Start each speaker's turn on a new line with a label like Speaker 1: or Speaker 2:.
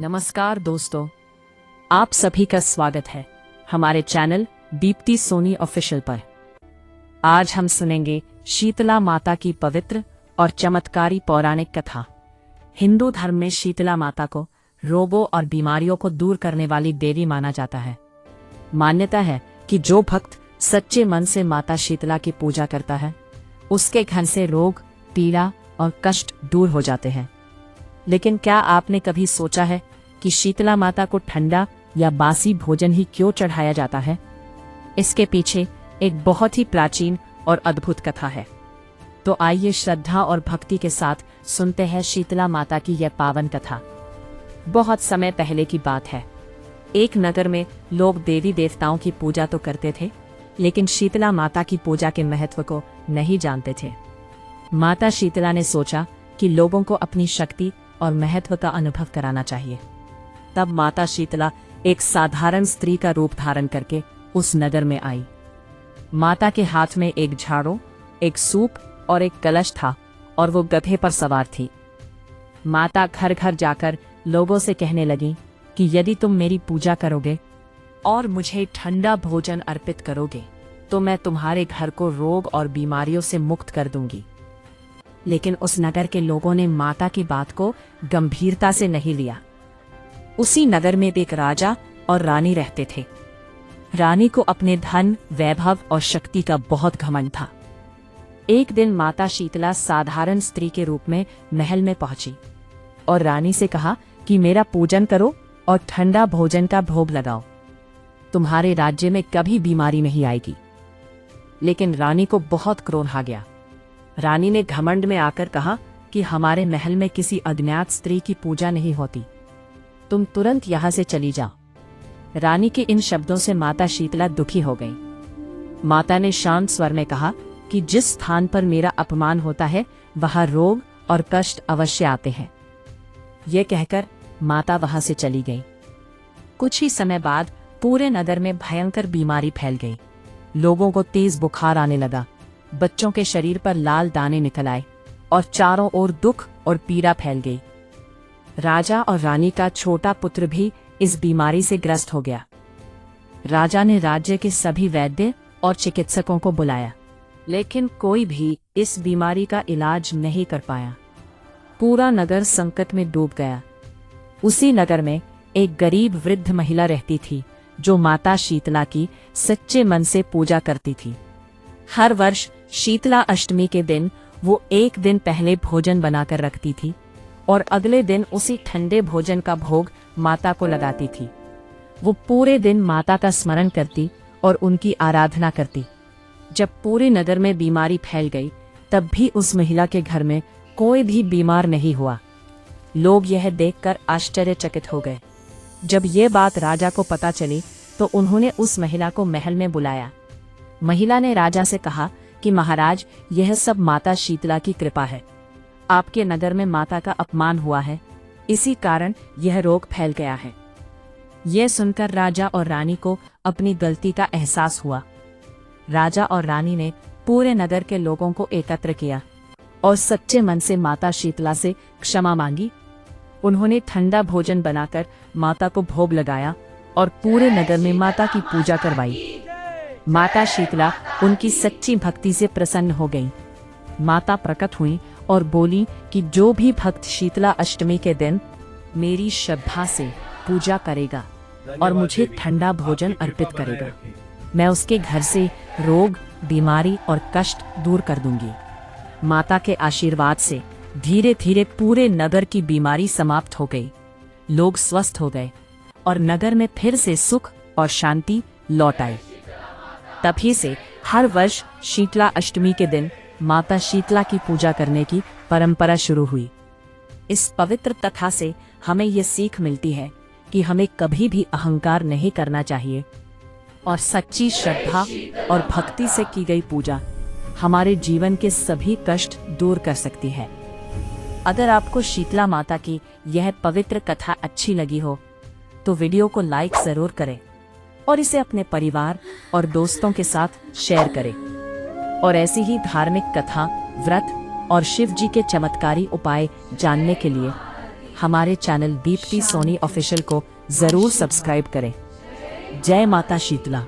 Speaker 1: नमस्कार दोस्तों, आप सभी का स्वागत है हमारे चैनल दीप्ति सोनी ऑफिशियल पर। आज हम सुनेंगे शीतला माता की पवित्र और चमत्कारी पौराणिक कथा। हिंदू धर्म में शीतला माता को रोगों और बीमारियों को दूर करने वाली देवी माना जाता है। मान्यता है कि जो भक्त सच्चे मन से माता शीतला की पूजा करता है, उसके घर से रोग, पीड़ा और कष्ट दूर हो जाते हैं। लेकिन क्या आपने कभी सोचा है कि शीतला माता को ठंडा या बासी भोजन ही क्यों चढ़ाया जाता है? इसके पीछे एक बहुत ही प्राचीन और अद्भुत कथा है। तो आइए श्रद्धा और भक्ति के साथ सुनते हैं शीतला माता की यह पावन कथा। बहुत समय पहले की बात है। एक नगर में लोग देवी देवताओं की पूजा तो करते थे, लेकिन शीतला माता की पूजा के महत्व को नहीं जानते थे। माता शीतला ने सोचा कि लोगों को अपनी शक्ति और महत्व का अनुभव कराना चाहिए। तब माता शीतला एक साधारण स्त्री का रूप धारण करके उस नगर में आई। माता के हाथ में एक झाड़ू, एक सूप और एक कलश था और वो गधे पर सवार थी। माता घर घर जाकर लोगों से कहने लगी कि यदि तुम मेरी पूजा करोगे और मुझे ठंडा भोजन अर्पित करोगे तो मैं तुम्हारे घर को रोग और बीमारियों से मुक्त कर दूंगी। लेकिन उस नगर के लोगों ने माता की बात को गंभीरता से नहीं लिया। उसी नगर में एक राजा और रानी रहते थे। रानी को अपने धन, वैभव और शक्ति का बहुत घमंड था। एक दिन माता शीतला साधारण स्त्री के रूप में महल में पहुंची और रानी से कहा कि मेरा पूजन करो और ठंडा भोजन का भोग लगाओ। तुम्हारे राज्य में कभी बीमारी नहीं आएगी। लेकिन रानी को बहुत क्रोध आ गया। रानी ने घमंड में आकर कहा कि हमारे महल में किसी अज्ञात स्त्री की पूजा नहीं होती, तुम तुरंत यहाँ से चली जाओ। रानी के इन शब्दों से माता शीतला दुखी हो गई। माता ने शांत स्वर में कहा कि जिस स्थान पर मेरा अपमान होता है वहां रोग और कष्ट अवश्य आते हैं। ये कहकर माता वहां से चली गई। कुछ ही समय बाद पूरे नगर में भयंकर बीमारी फैल गई। लोगों को तेज बुखार आने लगा, बच्चों के शरीर पर लाल दाने निकल आए और चारों ओर दुख और पीड़ा फैल गई। राजा और रानी का छोटा पुत्र भी इस बीमारी से ग्रस्त हो गया। राजा ने राज्य के सभी वैद्य और चिकित्सकों को बुलाया, लेकिन कोई भी इस बीमारी का इलाज नहीं कर पाया। पूरा नगर संकट में डूब गया। उसी नगर में एक गरीब वृद्ध महिला रहती थी जो माता शीतला की सच्चे मन से पूजा करती थी। हर वर्ष शीतला अष्टमी के दिन वो एक दिन पहले भोजन बनाकर रखती थी और अगले दिन उसी ठंडे भोजन का भोग माता को लगाती थी। वो पूरे दिन माता का स्मरण करती और उनकी आराधना करती। जब पूरे नगर में बीमारी फैल गई, तब भी उस महिला के घर में कोई भी बीमार नहीं हुआ। लोग यह देखकर आश्चर्यचकित हो गए। जब ये बात राजा को पता चली तो उन्होंने उस महिला को महल में बुलाया। महिला ने राजा से कहा कि महाराज, यह सब माता शीतला की कृपा है। आपके नगर में माता का अपमान हुआ है, इसी कारण यह रोग फैल गया है। यह सुनकर राजा और रानी को अपनी गलती का एहसास हुआ। राजा और रानी ने पूरे नगर के लोगों को एकत्र किया और सच्चे मन से माता शीतला से क्षमा मांगी। उन्होंने ठंडा भोजन बनाकर माता को भोग लगाया और पूरे नगर में माता की पूजा करवाई। माता शीतला उनकी सच्ची भक्ति से प्रसन्न हो गई। माता प्रकट हुई और बोली कि जो भी भक्त शीतला अष्टमी के दिन मेरी श्रद्धा से पूजा करेगा और मुझे ठंडा भोजन अर्पित करेगा, मैं उसके घर से रोग, बीमारी और कष्ट दूर कर दूंगी। माता के आशीर्वाद से धीरे धीरे पूरे नगर की बीमारी समाप्त हो गई। लोग स्वस्थ हो गए और नगर में फिर से सुख और शांति लौट आई। तभी से हर वर्ष शीतला अष्टमी के दिन माता शीतला की पूजा करने की परंपरा शुरू हुई। इस पवित्र कथा से हमें ये सीख मिलती है कि हमें कभी भी अहंकार नहीं करना चाहिए और सच्ची श्रद्धा और भक्ति से की गई पूजा हमारे जीवन के सभी कष्ट दूर कर सकती है। अगर आपको शीतला माता की यह पवित्र कथा अच्छी लगी हो तो वीडियो को लाइक जरूर करें और इसे अपने परिवार और दोस्तों के साथ शेयर करें। और ऐसी ही धार्मिक कथा, व्रत और शिव जी के चमत्कारी उपाय जानने के लिए हमारे चैनल दीप्ति सोनी ऑफिशियल को जरूर सब्सक्राइब करें। जय माता शीतला।